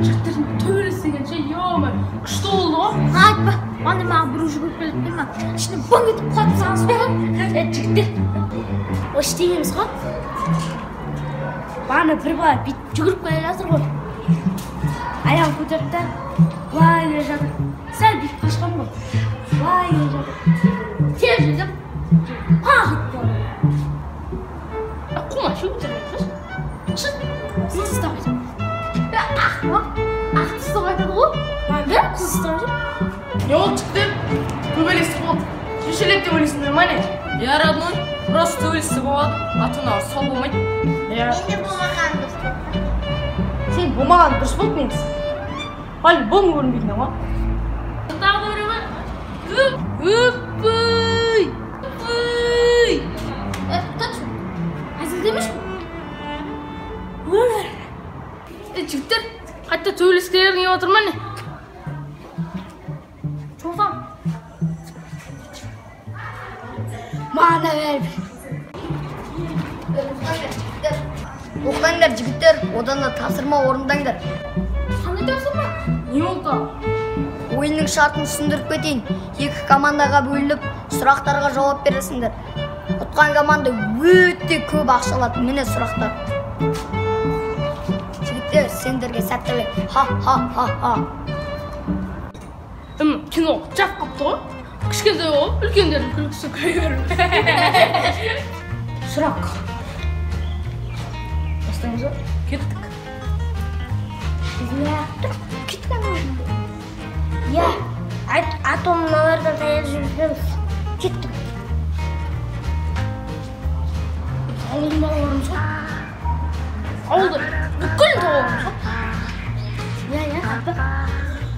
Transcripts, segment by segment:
Жігіттердің төбелестегенше, ё-моё, күшті болды ғой. Айтпа, ана маған бір жүгіріп келіп ма? Ішіне бың етіп құлатып салғансыз ғой. Жігіттер, осы істемейміз ғой. Бана бір бала бүйтіп жүгіріп келе жатыр ғой. Аяғын көтеріп та былай келе жатыр. Сәл бүйтіп қашқан ғой. Былай келе жатыр. Тез жетіп пақ етіп қалды. Қума ше көтеріп қаш. Шыт, сіз ұстап айтам. Ақ тыстап айтады ғой. Бәрі қыз ұстап айтам. Не ол жігіттер? Төбелестік болды. Шешелеп деп ойлайсыңдар ма не? Я родной, просто төбелестік болады. Атына сол болмайды. Менде болмаған дұрыс болды. Сен болмаған дұрыс болды менсің. Әлі болмы көрінбейтін ғой. Тағы да біреу ма? Өппөй! Өппөй! Тұтшы, әзілдемеш пі? Жігіттер, қайтта төбелескілерің еп отыр ма не? Çoğdan. Bana ver. Оқылаңдар жігіттер, одан да тапсырма орындаңдар. Қандай тапсырма? Не болды? Ойынның шартын түсіндіріп кетейін. Екі командаға бөлініп, сұрақтарға жауап бересіңдер. Ұтқан команда өте көп ақша алады. Міне сұрақтар. Жігіттер, сендерге сәттілік. Ха-ха-ха-ха. Кино жап қапты ғой. Кішкентай ғой, үлкендердің күлкісі көйгерім. Сұрақ. Бастаңыз ба? Кеттік. Кеткен ойында. Я, атомналардан таяқ жүргенбіз. Кеттік. Ауылдың балаларымыз ғой. Ауылды бүкіл тауарымыз ғой.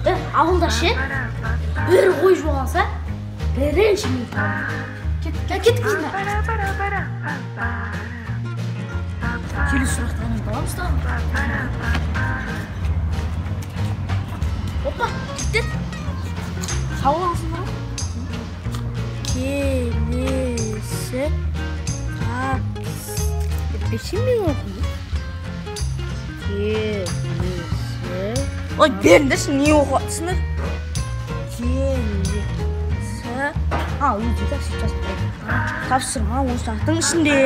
Я, ауылда ше, бір қой жоғалса, бірінші мен табамын. Кеттік деймін. Келесі сұрақтарынан боламыз да. Опа, кеттік. Сау боласыңдар ғой. Келесі бешен мен оқиын. Келесі. Ой, беріңдерші, не оқуатсыңдар? Келесі. Өте сейчас тапсырма осы сұрақтың ішінде.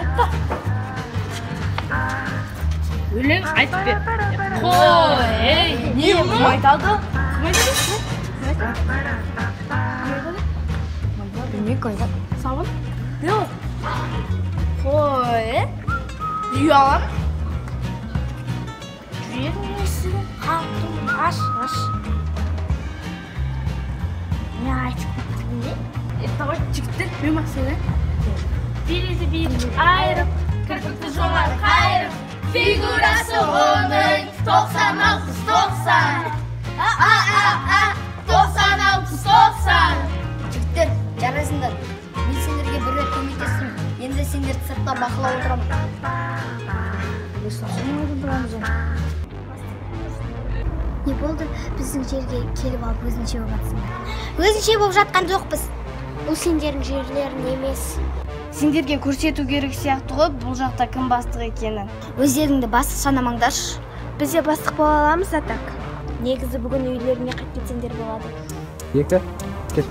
Опа. Өлең айтып бер. Қой, не кім айтады? Кім айтады? Білмейік айтады. Сабын? Yok. Koy. Rüyalar? Cüyemesi. Kalktım. Aş. Ne artık ne? Tamam çıktı. Bir mesele. Birisi bir ayrı. Kırpıklı jolar kayırıp. Figurası onun 96-90. 96-90. Жігіттер, жарайсыңдар. Мен сендерге бір рет көмектестім. Енді сендерді сыртта бақылап отырамын. Не болды? Біздің жерге келіп алып өзінше болып жатсыңдар. Өзінше болып жатқан жоқпыз. Бұл сендердің жерлерің емес. Сендерге көрсету керек сияқты ғой, бұл жақта кім бастық екенін. Өздеріңді бастық санамаңдаршы. Біз де бастық бола аламыз, атак. Негізі бүгін үйлеріңе қайтып кетсеңдер болады. Екі, кеттік.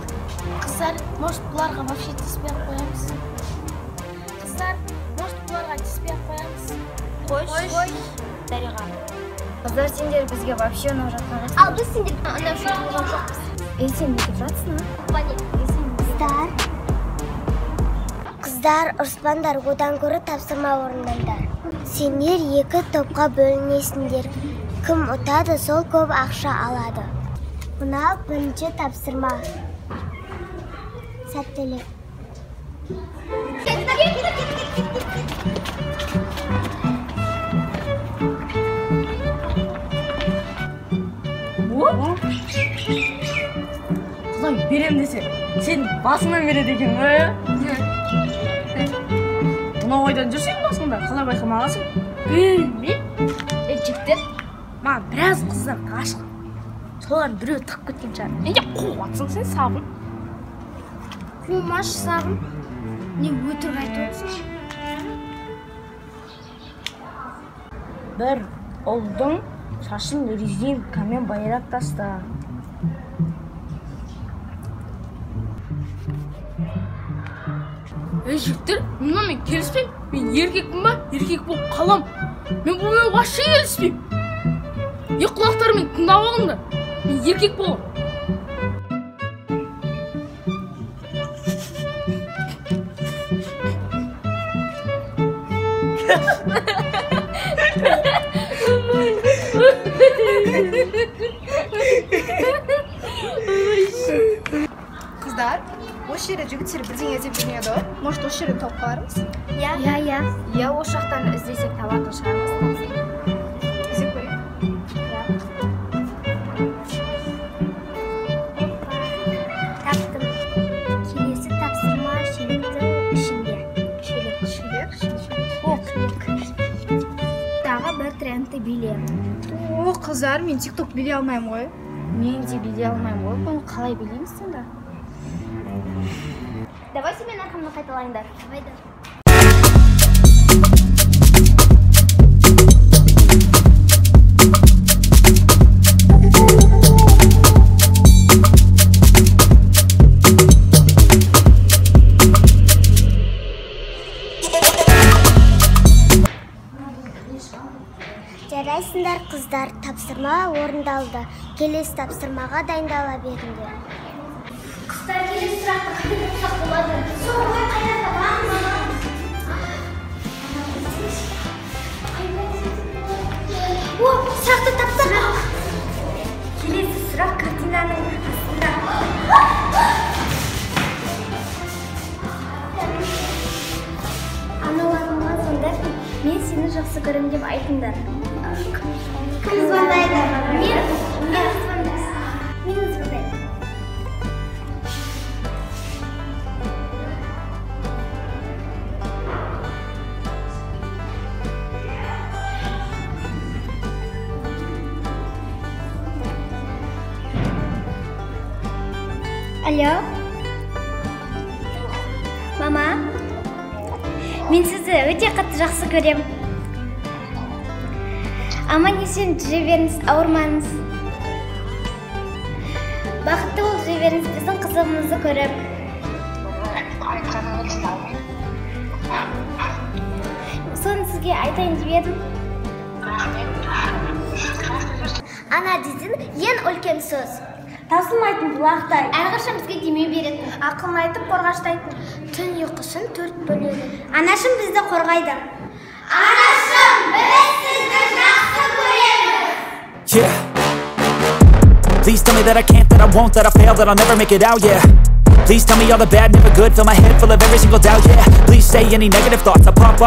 Қыздар, может бұларға вообще тиіспей қоямыз? Қыздар, может бұларға тиіспей қоямыз? Қой. Дариға. Қыздар, сендер бізге вообще ұнап жатқан жоқсың. Ал біз сендер ұнап жатқан жоқпыз. Сен не деп жатсың? Қыздар, ұрыспаңдар, одан гөрі тапсырма орындаңдар. Сендер екі топқа бөлінесіңдер. Кім ұтады, сол көп ақша алады. Мына бірінші тапсырма. Сәттілік. Қызай берем десе, сен басыңнан береді екен ғой. Мынау ойдан жүрсең басыңда, қалай байқамағансың? Білмеймін. Жігіттер, маған біраз қыздар ғашық. Солардың біреу тығып кеткен шығар. Неге қуып атсың сен сабын? Қумаш сабын. Не өтірік айтып отырсың? Бір ұлдың шашын резинкамен байлап таста. Жігіттер, мен келіспеймін. Мен еркекпін ба? Еркек болып қалам. Мен бұнымен вообще келіспеймін. Құлақтарымен тыңдап алыңдар. Мен еркек болам. Қыздар, осы жерде жігіттер бірдеңе іздеп жүрмеді ғой? Может, осы жерден тауып қалармыз? Иә, осы жақтан іздесек табатын шығармыз. Іздеп көрейік. Таптым. Келесі тапсырма шелектің ішінде. Шелек. Тағы бір трендті биле. О, қыздар, мен TikTok билей алмаймын ғой. Мен де билей алмаймын ғой. Бұны қалай билейміз сонда? Давайте мен арқамды қайталайындар. Давай. Жарайсыңдар қыздар, тапсырма орындалды. Келесі тапсырмаға дайындала беріңдер. Қыздар, келесі сұрақты қайда тапсақ болады? Соңғы қайда табамыз? О, сұрақты таптық. Келесі сұрақ картинаның астында. Аналарыңа сонда мен сені жақсы көрем деп айтыңдар. Кім звондайды? Мен звондаймын. Алло? Мама? Мен сізді өте қатты жақсы көрем. Аман-есен жүре беріңіз, ауырмаңыз. Бақытты болып жүре беріңіз, біздің қызығымызды көріп. Соны сізге айтайын деп едім. Ана дейтін ең үлкен сөз. Таусылмайтын бұлақтай. Әрқашан бізге демеу беретін. Ақылын айтып қорғаштайтын. Түн ұйқысын 4 бөледі. Анашым бізді қорғайды. Анашым, біз сізді жақсы көреміз. Yeah. Please tell me that I can't, that I won't, that I fail, that I'll never make it out, yeah. Please tell me all the bad, never good, fill my head full of every single doubt, yeah. Please say any negative thoughts, I pop up.